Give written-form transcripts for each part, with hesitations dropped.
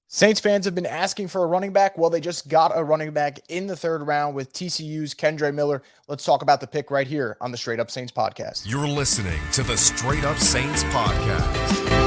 Saints fans have been asking for a running back. Well, they just got a running back in the third round with TCU's Kendre Miller. Let's talk about the pick right here on the Straight Up Saints podcast. You're listening to the Straight Up Saints podcast.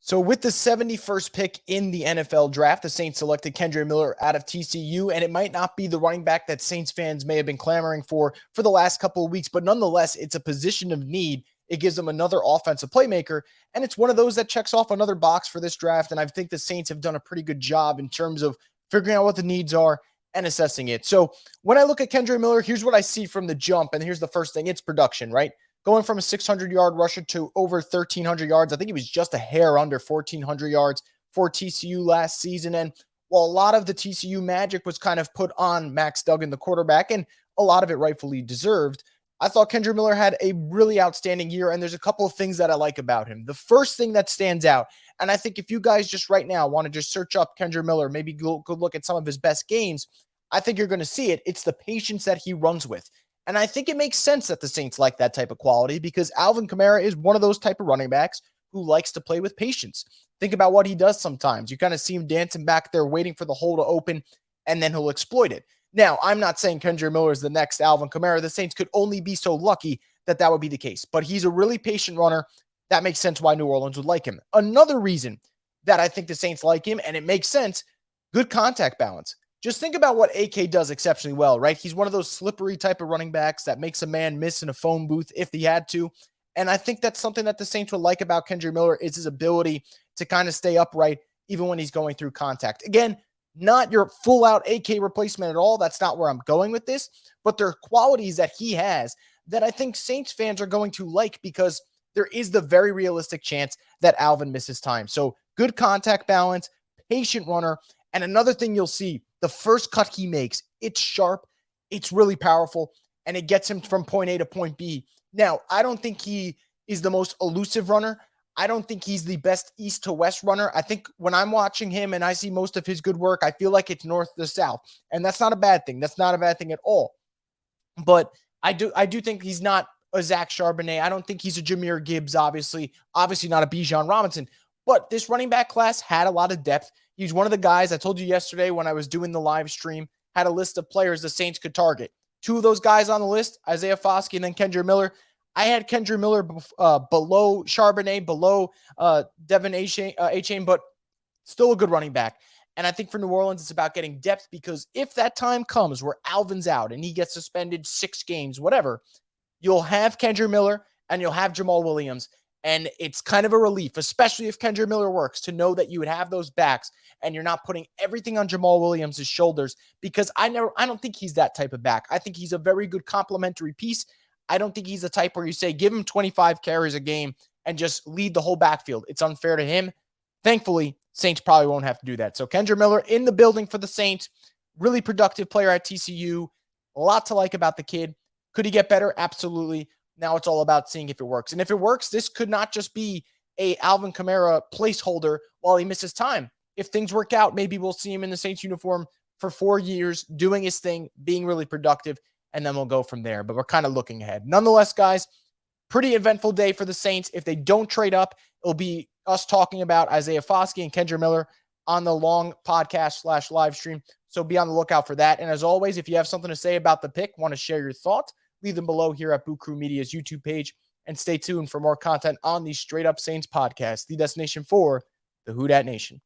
So with the 71st pick in the NFL draft, the Saints selected Kendre Miller out of TCU, and it might not be the running back that Saints fans may have been clamoring for the last couple of weeks, but nonetheless, it's a position of need. It gives them another offensive playmaker, and it's one of those that checks off another box for this draft, and I think the Saints have done a pretty good job in terms of figuring out what the needs are and assessing it. So when I look at Kendre Miller, here's what I see from the jump, and here's the first thing. It's production, right? Going from a 600-yard rusher to over 1,300 yards. I think he was just a hair under 1,400 yards for TCU last season. And while a lot of the TCU magic was kind of put on Max Duggan, the quarterback, and a lot of it rightfully deserved, I thought Kendre Miller had a really outstanding year, and there's a couple of things that I like about him. The first thing that stands out, and I think if you guys just right now want to just search up Kendre Miller, maybe go look at some of his best games, I think you're going to see it. It's the patience that he runs with. And I think it makes sense that the Saints like that type of quality because Alvin Kamara is one of those type of running backs who likes to play with patience. Think about what he does sometimes. You kind of see him dancing back there, waiting for the hole to open, and then he'll exploit it. Now, I'm not saying Kendre Miller is the next Alvin Kamara. The Saints could only be so lucky that that would be the case. But he's a really patient runner. That makes sense why New Orleans would like him. Another reason that I think the Saints like him, and it makes sense, good contact balance. Just think about what AK does exceptionally well, right? He's one of those slippery type of running backs that makes a man miss in a phone booth if he had to. And I think that's something that the Saints would like about Kendre Miller is his ability to kind of stay upright even when he's going through contact. Again, not your full-out AK replacement at all. That's not where I'm going with this. But there are qualities that he has that I think Saints fans are going to like because there is the very realistic chance that Alvin misses time. So good contact balance, patient runner. And another thing you'll see, the first cut he makes, it's sharp, it's really powerful, and it gets him from point A to point B. Now, I don't think he is the most elusive runner. I don't think he's the best east to west runner. I think when I'm watching him and I see most of his good work, I feel like it's north to south. And that's not a bad thing. That's not a bad thing at all. But I do think he's not a Zach Charbonnet. I don't think he's a Jahmyr Gibbs, obviously not a Bijan Robinson. But this running back class had a lot of depth. He's one of the guys I told you yesterday when I was doing the live stream, had a list of players the Saints could target. Two of those guys on the list, Isaiah Foskey and then Kendre Miller. I had Kendre Miller below Charbonnet, below Devin Achane, but still a good running back. And I think for New Orleans, it's about getting depth because if that time comes where Alvin's out and he gets suspended 6 games, whatever, you'll have Kendre Miller and you'll have Jamal Williams. And it's kind of a relief, especially if Kendre Miller works, to know that you would have those backs and you're not putting everything on Jamal Williams' shoulders because I don't think he's that type of back. I think he's a very good complementary piece. I don't think he's the type where you say, give him 25 carries a game and just lead the whole backfield. It's unfair to him. Thankfully, Saints probably won't have to do that. So Kendre Miller in the building for the Saints, really productive player at TCU. A lot to like about the kid. Could he get better? Absolutely. Now it's all about seeing if it works. And if it works, this could not just be a Alvin Kamara placeholder while he misses time. If things work out, maybe we'll see him in the Saints uniform for 4 years, doing his thing, being really productive, and then we'll go from there. But we're kind of looking ahead. Nonetheless, guys, pretty eventful day for the Saints. If they don't trade up, it'll be us talking about Isaiah Foskey and Kendre Miller on the long podcast / live stream. So be on the lookout for that. And as always, if you have something to say about the pick, want to share your thoughts, leave them below here at Boo Crew Media's YouTube page. And stay tuned for more content on the Straight Up Saints podcast, the destination for the Who Dat Nation.